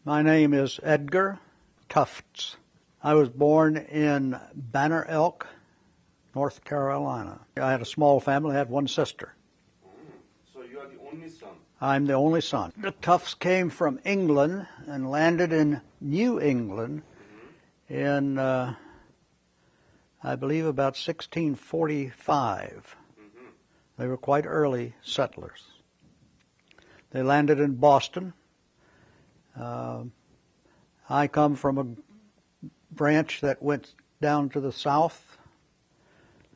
My name is Edgar Tufts. I was born in Banner Elk, North Carolina. I had a small family. I had one sister. So you are the only son? I'm the only son. The Tufts came from England and landed in New England in, I believe, about 1645. They were quite early settlers. They landed in Boston. I come from a branch that went down to the south.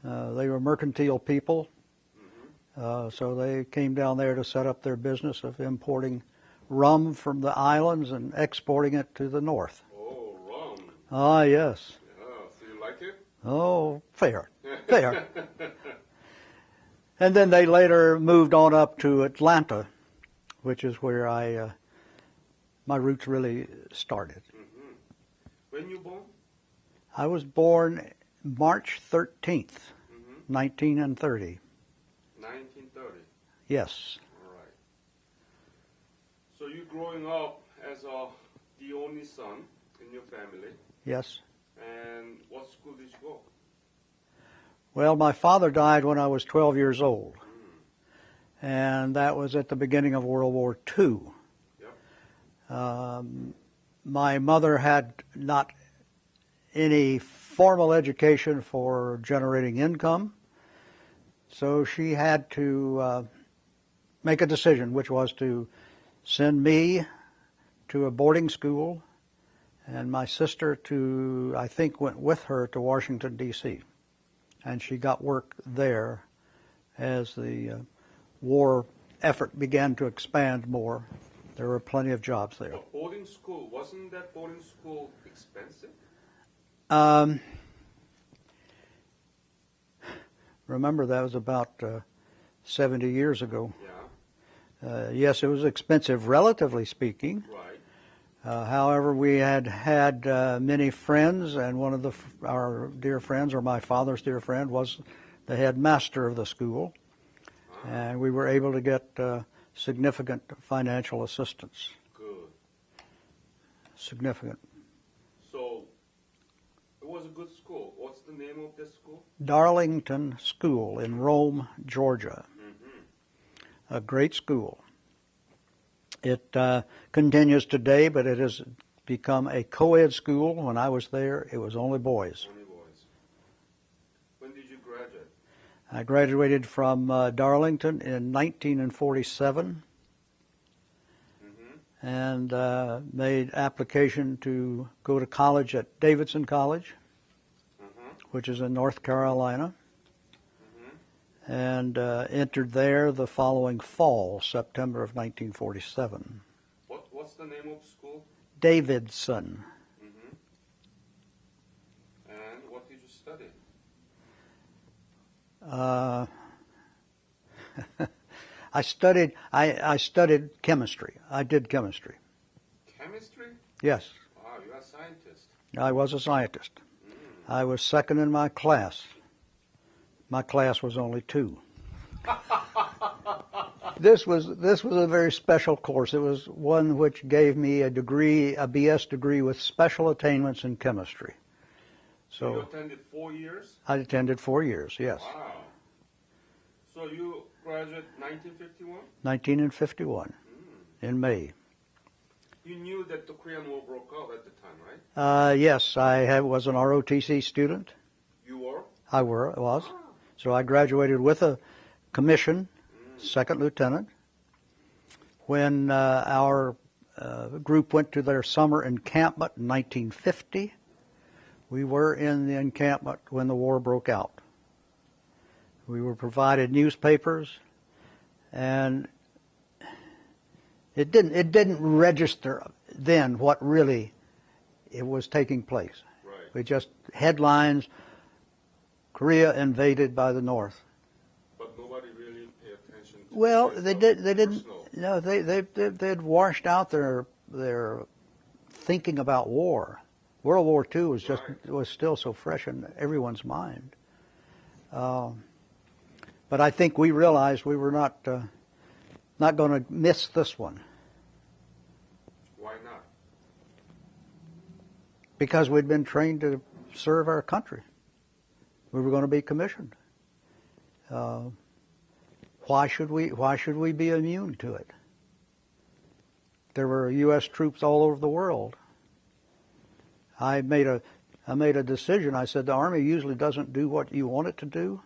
They were mercantile people, so they came down there to set up their business of importing rum from the islands and exporting it to the north. Oh, rum. Ah, yes. Yeah, so you like it? Oh, fair. Fair. And then they later moved on up to Atlanta, which is where my roots really started. When you born? I was born March 13th, 1930. 1930. Yes. All right. So you growing up as the only son in your family. Yes. And what school did you go? Well, my father died when I was 12 years old, and that was at the beginning of World War II. Yep. My mother had not any formal education for generating income, so she had to make a decision, which was to send me to a boarding school, and my sister I think, went with her to Washington, D.C., and she got work there as the war effort began to expand more. There were plenty of jobs there. But boarding school, wasn't that boarding school expensive? Remember, that was about 70 years ago. Yeah. Yes, it was expensive, relatively speaking. Right. However, we had many friends, and one of our dear friends, or my father's dear friend, was the headmaster of the school, and we were able to get significant financial assistance. Good. Significant. So it was a good school. What's the name of the school? Darlington School in Rome, Georgia. A great school. It continues today, but it has become a co-ed school. When I was there, it was only boys. Only boys. When did you graduate? I graduated from Darlington in 1947 and made application to go to college at Davidson College, which is in North Carolina, and entered there the following fall, September of 1947. What's the name of school? Davidson. And what did you study? I studied chemistry. I did chemistry. Chemistry? Yes. Wow, you're a scientist. I was a scientist. I was second in my class. My class was only 2. This was a very special course. It was one which gave me a BS degree with special attainments in chemistry. So you attended 4 years? I attended 4 years, yes. Wow. So you graduated 1951? 1951, in May. You knew that the Korean War broke out at the time, right? Yes, I was an ROTC student. You were? I was. So I graduated with a commission, second lieutenant. When our group went to their summer encampment in 1950, we were in the encampment when the war broke out. We were provided newspapers, and it didn't register then what really it was taking place. Right. We just headlines, Korea invaded by the North. But nobody really paid attention to Well, they didn't. No, they'd washed out their thinking about war. World War II was still so fresh in everyone's mind. But I think we realized we were not going to miss this one. Why not? Because we'd been trained to serve our country. We were going to be commissioned. Why should we be immune to it? There were U.S. troops all over the world. I made a decision. I said the Army usually doesn't do what you want it to do.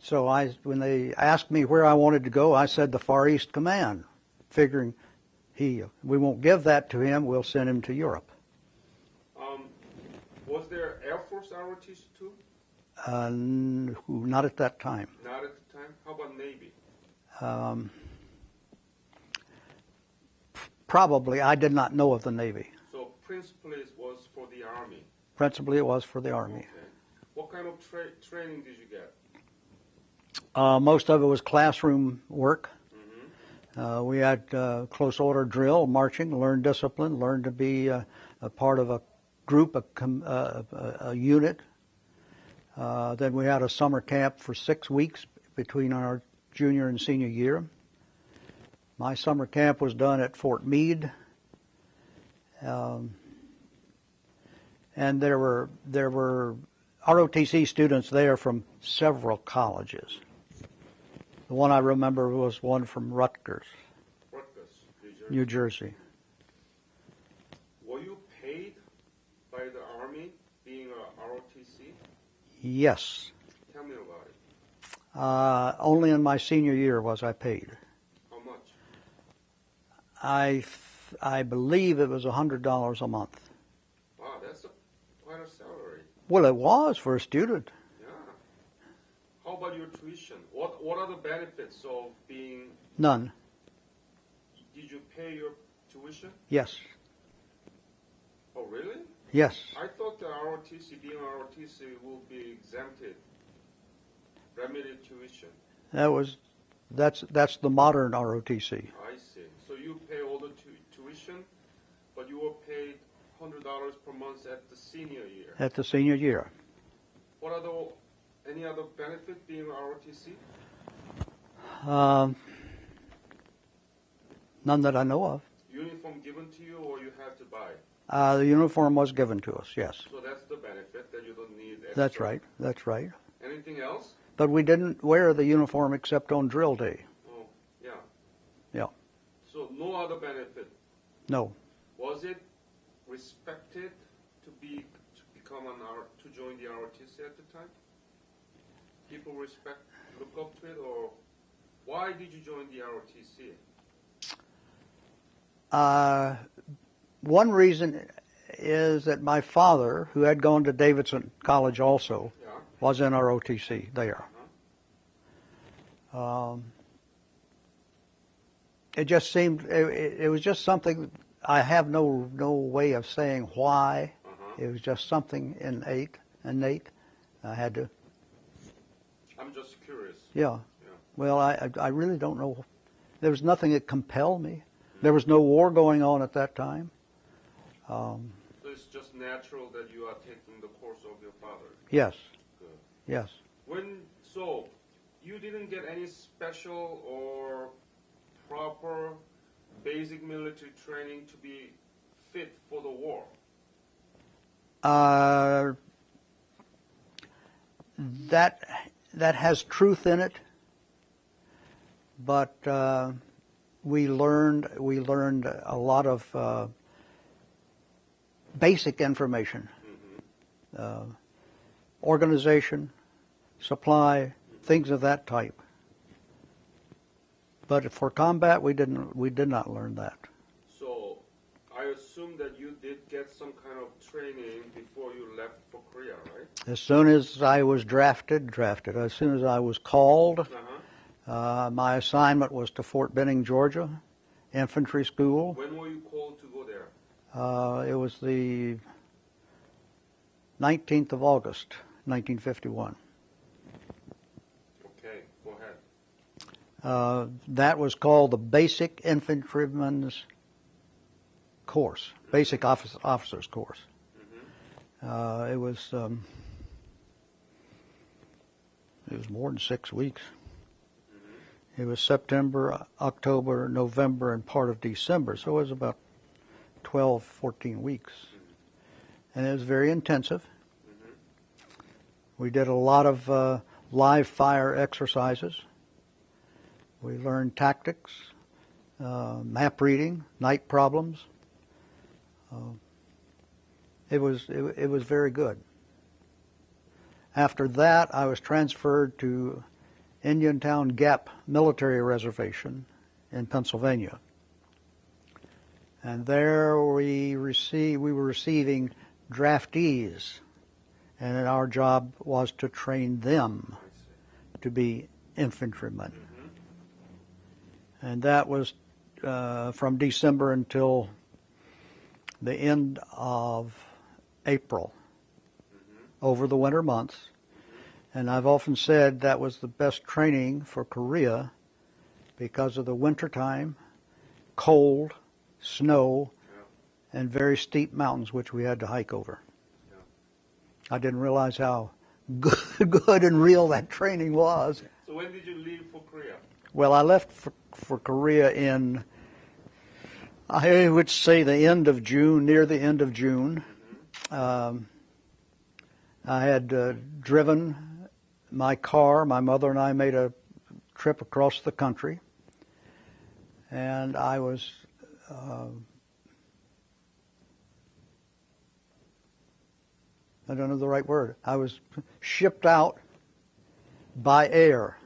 So when they asked me where I wanted to go, I said the Far East Command, figuring we won't give that to him. We'll send him to Europe. Was there Air Force ROTC too? Not at that time. Not at the time? How about Navy? Probably. I did not know of the Navy. So principally it was for the Army? Principally it was for the Army. Okay. What kind of training did you get? Most of it was classroom work. Mm-hmm. We had close order drill, marching, learned discipline, learned to be a part of a group, a unit. Then we had a summer camp for 6 weeks between our junior and senior year. My summer camp was done at Fort Meade. And there were ROTC students there from several colleges. The one I remember was one from Rutgers, New Jersey. Were you paid by the Army being a ROTC? Yes. Tell me about it. Only in my senior year was I paid. How much? I believe it was $100 a month. Wow, that's quite a salary. Well, it was for a student. Yeah. How about your tuition? What are the benefits of being... None. Did you pay your tuition? Yes. Oh, really? Yes. I thought the ROTC, being ROTC, will be exempted. Limited tuition. That's the modern ROTC. I see. So you pay all the tuition, but you were paid $100 per month at the senior year. At the senior year. What are any other benefit being ROTC? None that I know of. Uniform given to you, or you have to buy? The uniform was given to us, yes. So that's the benefit, that you don't need extra. That's right. That's right. Anything else? But we didn't wear the uniform except on drill day. Oh, yeah. Yeah. So no other benefit. No. Was it respected to join the ROTC at the time? People look up to it, or why did you join the ROTC? One reason is that my father, who had gone to Davidson College also, Yeah. was in ROTC there. It just seemed, it was just something, I have no way of saying why. It was just something innate. I had to. I'm just curious. Yeah. Well, I really don't know. There was nothing that compelled me. There was no war going on at that time. So it's just natural that you are taking the course of your father. Yes. Good. Yes. So you didn't get any special or proper basic military training to be fit for the war? That has truth in it, but we learned a lot of basic information, organization, supply, things of that type. But for combat, we did not learn that. So I assume that you did get some kind of training before you left for Korea, right? As soon as I was drafted. As soon as I was called, my assignment was to Fort Benning, Georgia, infantry school. When were you called to go there? It was the 19th of August, 1951. Okay, go ahead. That was called the Basic Infantryman's Course, Basic Officer's Course. It was more than 6 weeks. It was September, October, November, and part of December, so it was about 12, 14 weeks. and it was very intensive. Mm-hmm. We did a lot of live fire exercises. We learned tactics, map reading, night problems. It was very good. After that, I was transferred to Indiantown Gap Military Reservation in Pennsylvania. And there we were receiving draftees, and our job was to train them to be infantrymen. Mm-hmm. And that was from December until the end of April, over the winter months. And I've often said that was the best training for Korea because of the winter time, cold, snow, and very steep mountains which we had to hike over. I didn't realize how good and real that training was. So when did you leave for Korea? Well, I left for Korea in, I would say, the end of June, near the end of June. Mm-hmm. I had driven my car. My mother and I made a trip across the country, and I was I don't know the right word. I was shipped out by air.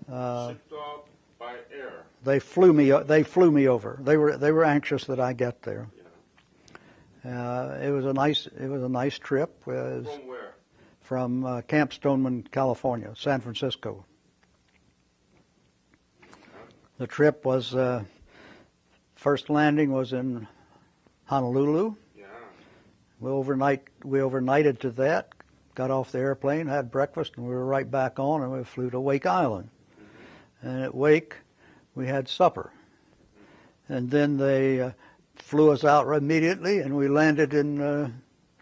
Mm-hmm. Shipped out by air. They flew me over. They were anxious that I get there. Yeah. It was a nice trip. From where? From Camp Stoneman, California, San Francisco. The trip was first landing was in Honolulu. Yeah. We overnighted to that, got off the airplane, had breakfast, and we were right back on, and we flew to Wake Island. Mm-hmm. And at Wake, we had supper. And then they flew us out immediately, and we landed in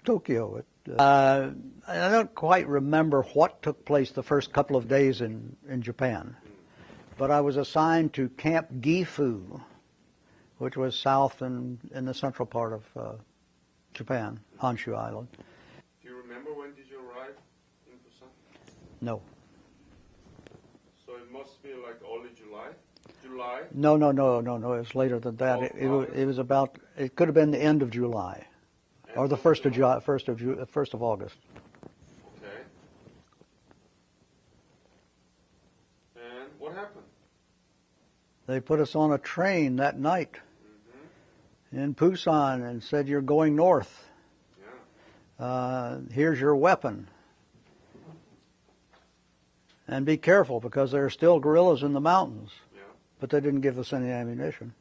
Tokyo. I don't quite remember what took place the first couple of days in Japan, but I was assigned to Camp Gifu, which was south in the central part of Japan, Honshu Island. Do you remember when did you arrive in Busan? No. So it must be like early July? July? No. It was later than that. It was about. It could have been the end of July, or the first of August. Okay. And what happened? They put us on a train that night in Busan and said, "You're going north. Yeah. Here's your weapon. And be careful because there are still guerrillas in the mountains." Yeah. But they didn't give us any ammunition.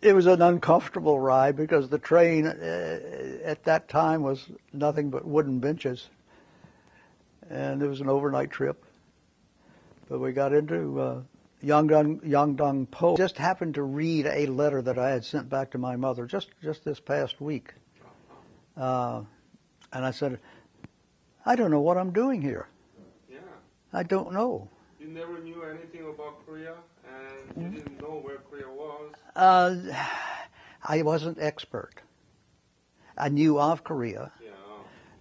It was an uncomfortable ride because the train at that time was nothing but wooden benches. And it was an overnight trip. But we got into Yangdong-po. Just happened to read a letter that I had sent back to my mother just this past week. And I said, "I don't know what I'm doing here. Yeah. I don't know." You never knew anything about Korea, and you didn't know where Korea was? I wasn't expert. I knew of Korea.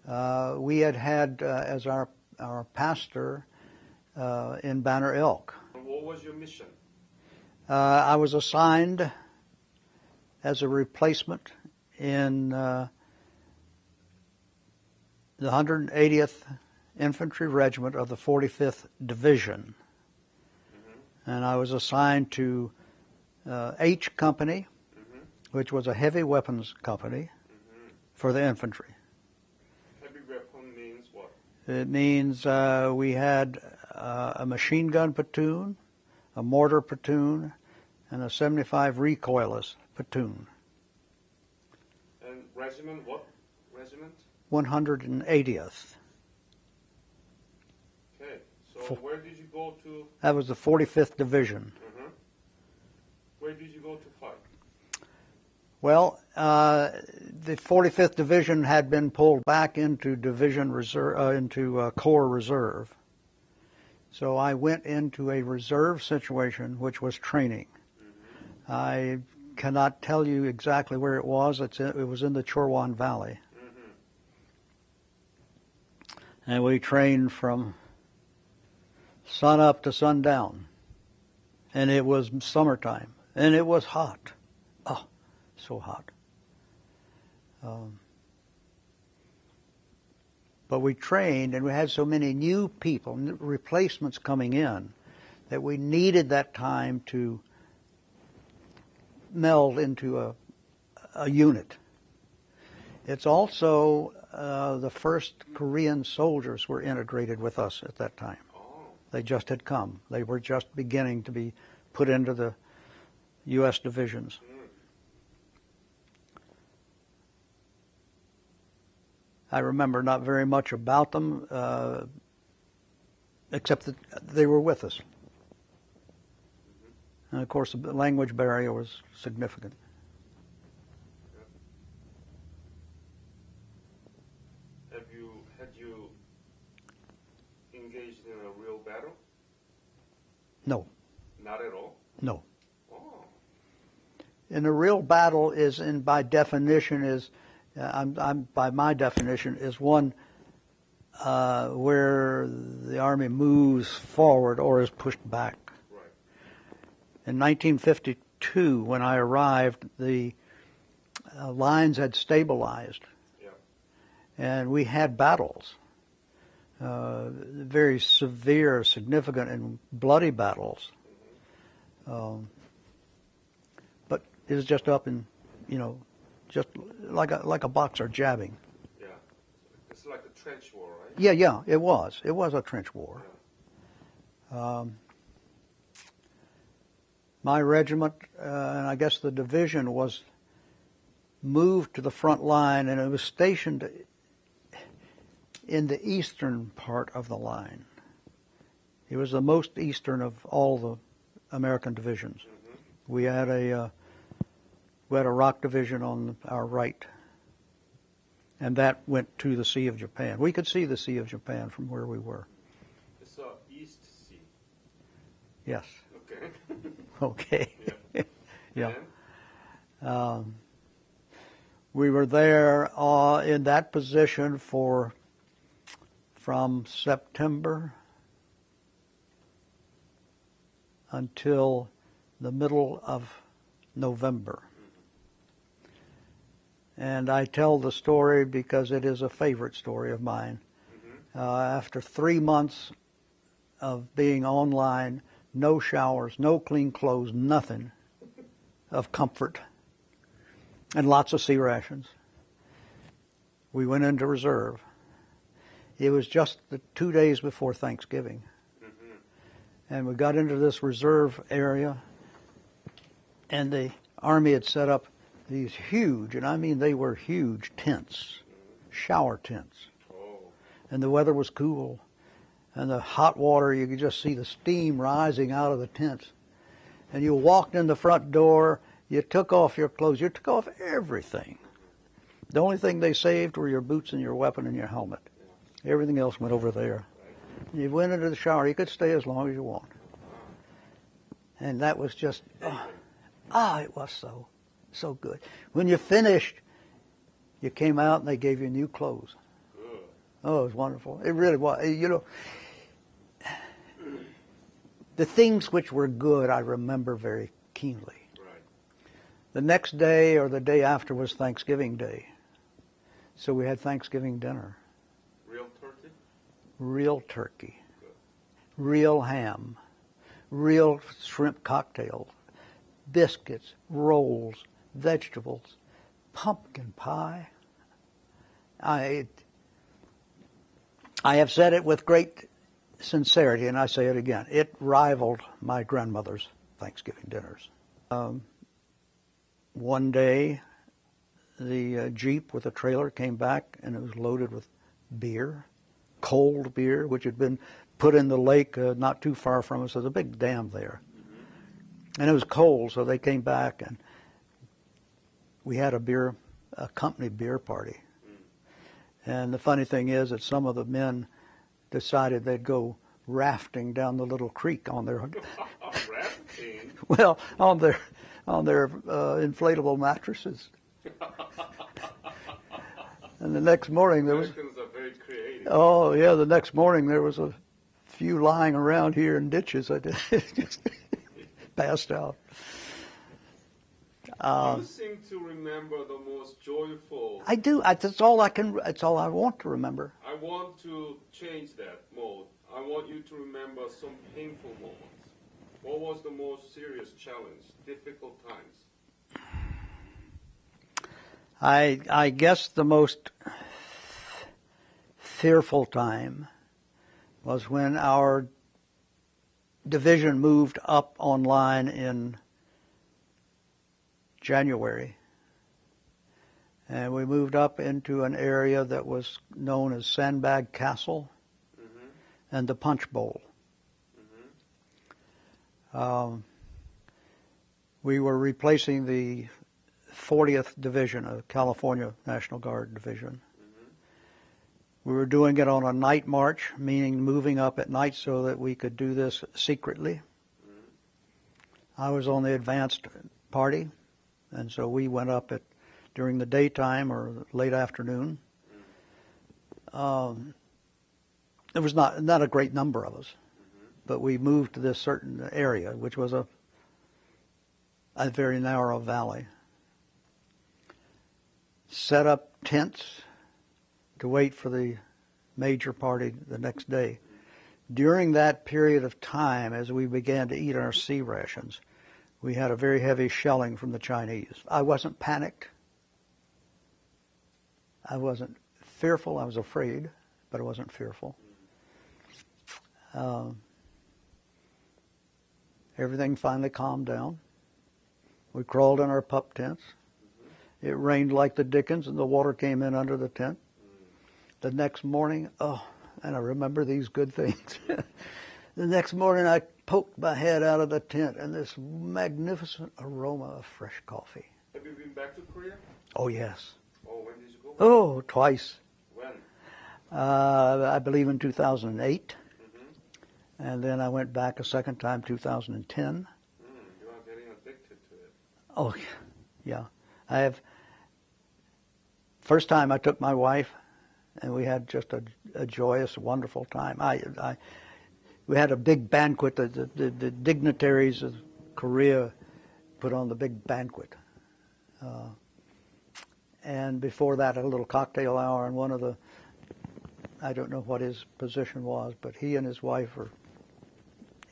Yeah. We had as our pastor in Banner Elk. What was your mission? I was assigned as a replacement in the 180th Infantry Regiment of the 45th Division. Mm-hmm. And I was assigned to H Company, which was a heavy weapons company for the infantry. Heavy weapon means what? It means we had a machine gun platoon, a mortar platoon, and a 75 recoilless platoon. And regiment, what regiment? 180th. Okay, so where did you go to? That was the 45th Division. Where did you go to fight? Well, the 45th Division had been pulled back into division reserve, into Corps Reserve. So I went into a reserve situation, which was training. I cannot tell you exactly where it was. It was in the Chorwan Valley. And we trained from sun up to sundown. And it was summertime. And it was hot. Oh, so hot. But we trained, and we had so many new people, replacements coming in, that we needed that time to meld into a unit. It's also the first Korean soldiers were integrated with us at that time. They just had come. They were just beginning to be put into the U.S. divisions. I remember not very much about them, except that they were with us. And of course, the language barrier was significant. Had you engaged in a real battle? No. Not at all? No. Oh. And a real battle is, by definition, is by my definition, is one where the Army moves forward or is pushed back. Right. In 1952, when I arrived, the lines had stabilized. Yeah. And we had battles, very severe, significant, and bloody battles. But it was just up in, just like a boxer jabbing. Yeah. It's like a trench war, right? Yeah, it was. It was a trench war. Yeah. My regiment, and I guess the division, was moved to the front line, and it was stationed in the eastern part of the line. It was the most eastern of all the American divisions. Mm-hmm. We had a rock division on our right, and that went to the Sea of Japan. We could see the Sea of Japan from where we were. It's East Sea. Yes. Okay. Okay. Yeah. We were there in that position from September until the middle of November. And I tell the story because it is a favorite story of mine. Mm-hmm. After 3 months of being online, no showers, no clean clothes, nothing of comfort, and lots of sea rations, we went into reserve. It was just the 2 days before Thanksgiving. Mm-hmm. And we got into this reserve area, and the Army had set up these huge, and I mean they were huge, tents, shower tents. Oh. And the weather was cool. And the hot water, you could just see the steam rising out of the tents. And you walked in the front door, you took off your clothes, you took off everything. The only thing they saved were your boots and your weapon and your helmet. Everything else went over there. You went into the shower, you could stay as long as you want. And that was just, it was so good. When you finished, you came out and they gave you new clothes. Oh, it was wonderful. It really was. The things which were good I remember very keenly. Right. The next day or the day after was Thanksgiving Day. So we had Thanksgiving dinner. Real turkey? Real turkey. Good. Real ham. Real shrimp cocktails. Biscuits, rolls, vegetables, pumpkin pie. I have said it with great sincerity, and I say it again. It rivaled my grandmother's Thanksgiving dinners. One day, the Jeep with a trailer came back, and it was loaded with beer, cold beer, which had been put in the lake not too far from us. There's a big dam there. Mm-hmm. And it was cold, so they came back, and we had a company beer party. And the funny thing is that some of the men decided they'd go rafting down the little creek on their rafting? Well, on their inflatable mattresses. And the next morning there was Americans are very creative. Oh, yeah, the next morning there was a few lying around here in ditches. I just passed out. You seem to remember the most joyful. I do. That's all I can. That's all I want to remember. I want to change that mode. I want you to remember some painful moments. What was the most serious challenge, difficult times? I guess the most fearful time was when our division moved up online in January. And we moved up into an area that was known as Sandbag Castle and the Punch Bowl. We were replacing the 40th Division, a California National Guard division. We were doing it on a night march, meaning moving up at night so that we could do this secretly. I was on the advanced party, and so we went up during the daytime or late afternoon. There was not a great number of us, but we moved to this certain area, which was a very narrow valley. Set up tents to wait for the major party the next day. During that period of time, as we began to eat our sea rations, we had a very heavy shelling from the Chinese. I wasn't panicked. I wasn't fearful. I was afraid, but I wasn't fearful. Everything finally calmed down. We crawled in our pup tents. It rained like the dickens, and the water came in under the tent. The next morning, and I remember these good things. The next morning, I poked my head out of the tent, and this magnificent aroma of fresh coffee. Have you been back to Korea? Oh, yes. Oh, when did you go? Oh, twice. When? I believe in 2008. And then I went back a second time, 2010. You are getting addicted to it. Oh, yeah. I have. First time I took my wife, and we had just a joyous, wonderful time. We had a big banquet. The dignitaries of Korea put on the big banquet. And before that, a little cocktail hour, and one of the, I don't know what his position was, but he and his wife were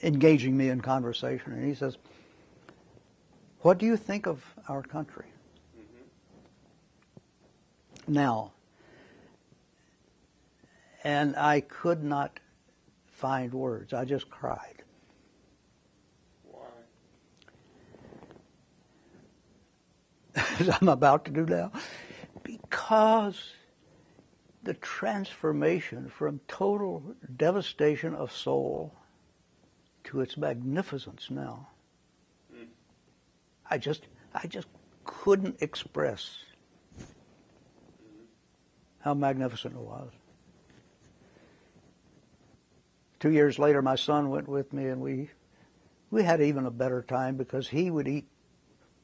engaging me in conversation, and he says, "What do you think of our country now?" And I could not find words. I just cried. Why? As I'm about to do now. Because the transformation from total devastation of soul to its magnificence now, I just couldn't express how magnificent it was. 2 years later, my son went with me, and we had even a better time because he would eat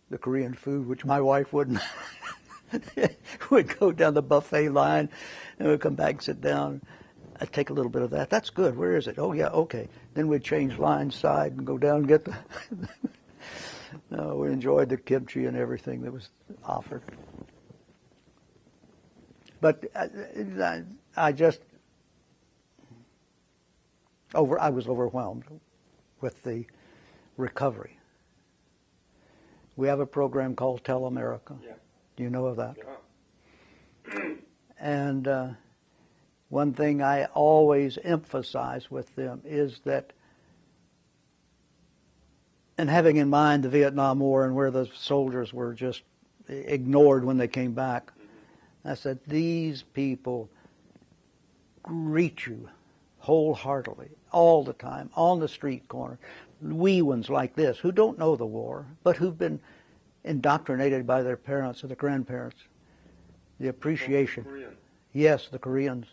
the Korean food, which my wife wouldn't. We'd go down the buffet line, and we'd come back and sit down. I'd take a little bit of that. That's good. Where is it? Oh, yeah, okay. Then we'd change line side and go down and get the... No, we enjoyed the kimchi and everything that was offered. But I was overwhelmed with the recovery. We have a program called Tell America. Yeah. Do you know of that? Yeah. And one thing I always emphasize with them is that, and having in mind the Vietnam War and where the soldiers were just ignored when they came back, I said, these people greet you wholeheartedly, all the time, on the street corner. Wee ones like this, who don't know the war, but who've been indoctrinated by their parents or their grandparents. The appreciation. Korean. Yes, the Koreans.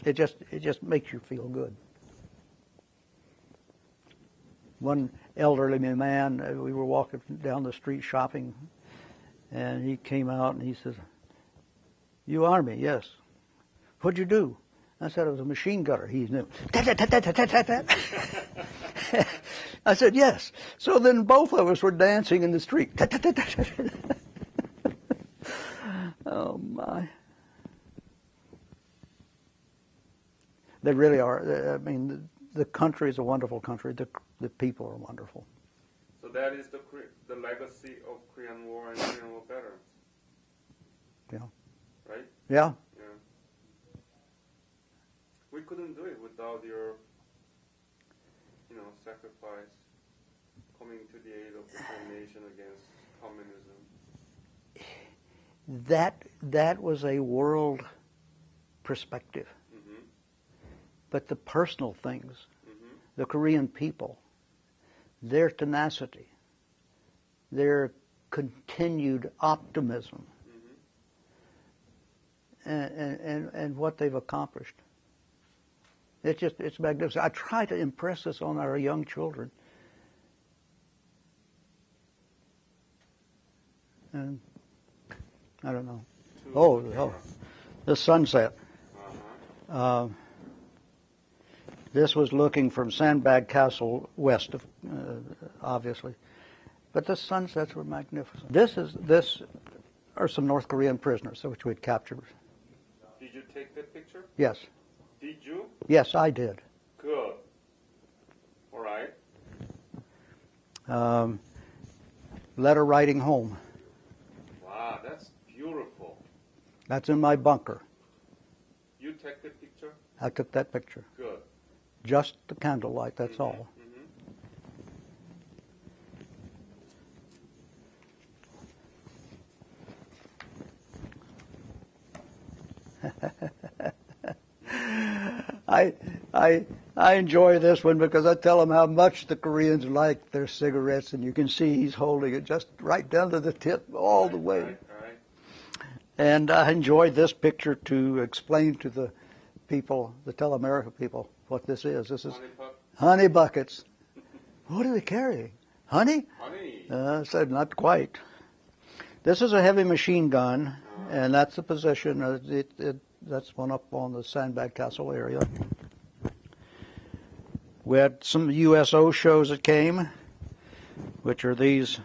It just makes you feel good. One elderly man, we were walking down the street shopping, and he came out and he says, You Army, yes. What'd you do? I said, I was a machine gunner. He knew. Tat-tat-tat-tat-tat-tat-tat. I said, yes. So then both of us were dancing in the street. Tat-tat-tat-tat-tat. Oh, my. They really are. I mean, the country is a wonderful country. The people are wonderful. So that is the legacy of Korean War and Korean War veterans. Yeah. Right? Yeah. Yeah. We couldn't do it without your, sacrifice, coming to the aid of the whole nation against communism. That was a world perspective. Mm-hmm. But the personal things, Mm-hmm. the Korean people, their tenacity, their continued optimism, Mm-hmm. and what they've accomplished. It's magnificent. I try to impress this on our young children. And I don't know. Oh, the sunset. Uh-huh. This was looking from Sandbag Castle west of, obviously. But the sunsets were magnificent. This are some North Korean prisoners, which we'd captured. Did you take that picture? Yes. Did you? Yes, I did. Good. All right. Letter writing home. Wow, that's beautiful. That's in my bunker. You take the picture? I took that picture. Good. Just the candlelight, that's Mm-hmm. all. I enjoy this one because I tell them how much the Koreans like their cigarettes, and you can see he's holding it just right down to the tip all the way. Right. And I enjoyed this picture to explain to the people, the Tell America people, what this is. This is honey buckets. What are they carrying? Honey? Honey. I said, not quite. This is a heavy machine gun, and that's the position. That's one up on the Sandbag Castle area. We had some USO shows that came, which are these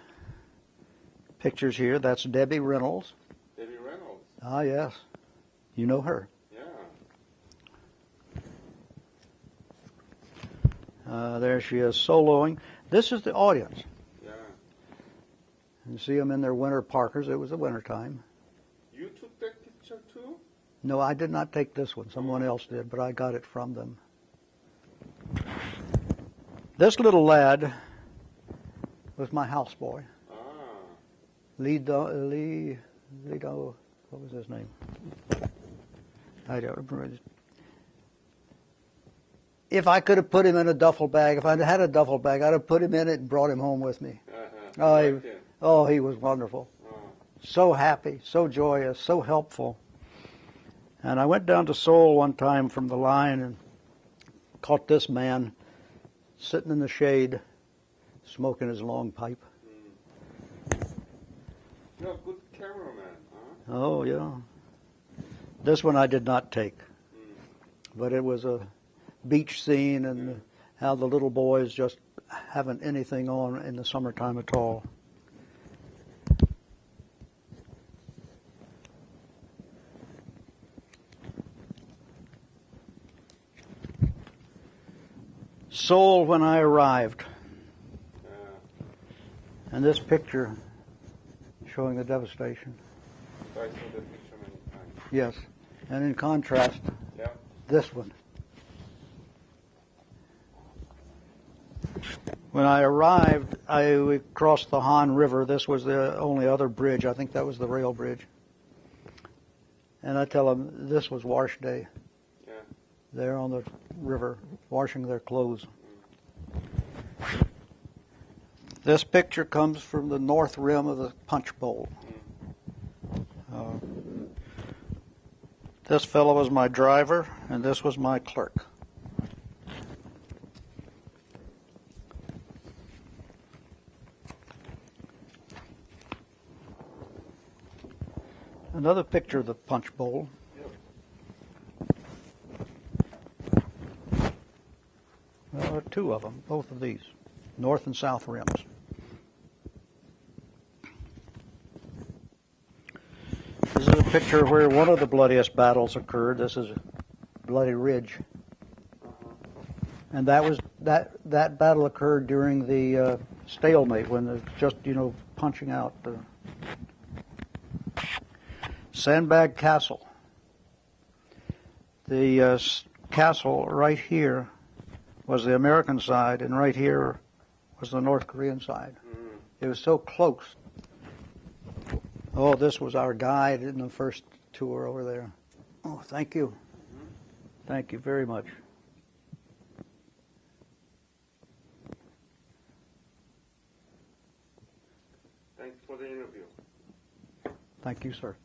pictures here. That's Debbie Reynolds. Debbie Reynolds. Ah, yes. You know her. Yeah. There she is soloing. This is the audience. Yeah. You see them in their winter parkers. It was the winter time. You took that picture too? No, I did not take this one. Someone else did, but I got it from them. This little lad was my houseboy. Ah. Lido, what was his name? I don't remember. If I could have put him in a duffel bag, if I'd had a duffel bag, I'd have put him in it and brought him home with me. He was wonderful. So happy, so joyous, so helpful. And I went down to Seoul one time from the line and caught this man sitting in the shade, smoking his long pipe. You're a good cameraman, huh? Oh, yeah. This one I did not take. But it was a beach scene and how the little boys just haven't anything on in the summertime at all. Seoul when I arrived. And this picture showing the devastation. I saw that picture many times. Yes. And in contrast, this one. When I arrived, we crossed the Han River. This was the only other bridge. I think that was the rail bridge. And I tell them this was wash day. Yeah. There on the river, washing their clothes. This picture comes from the north rim of the punch bowl. This fellow was my driver, and this was my clerk. Another picture of the punch bowl. Well, there are two of them, both of these, north and south rims. This is a picture where one of the bloodiest battles occurred. This is Bloody Ridge. And that battle occurred during the stalemate, when they're just, punching out. Sandbag Castle. The castle right here was the American side, and right here was the North Korean side. It was so close. Oh, this was our guide in the first tour over there. Oh, thank you. Thank you very much. Thanks for the interview. Thank you, sir.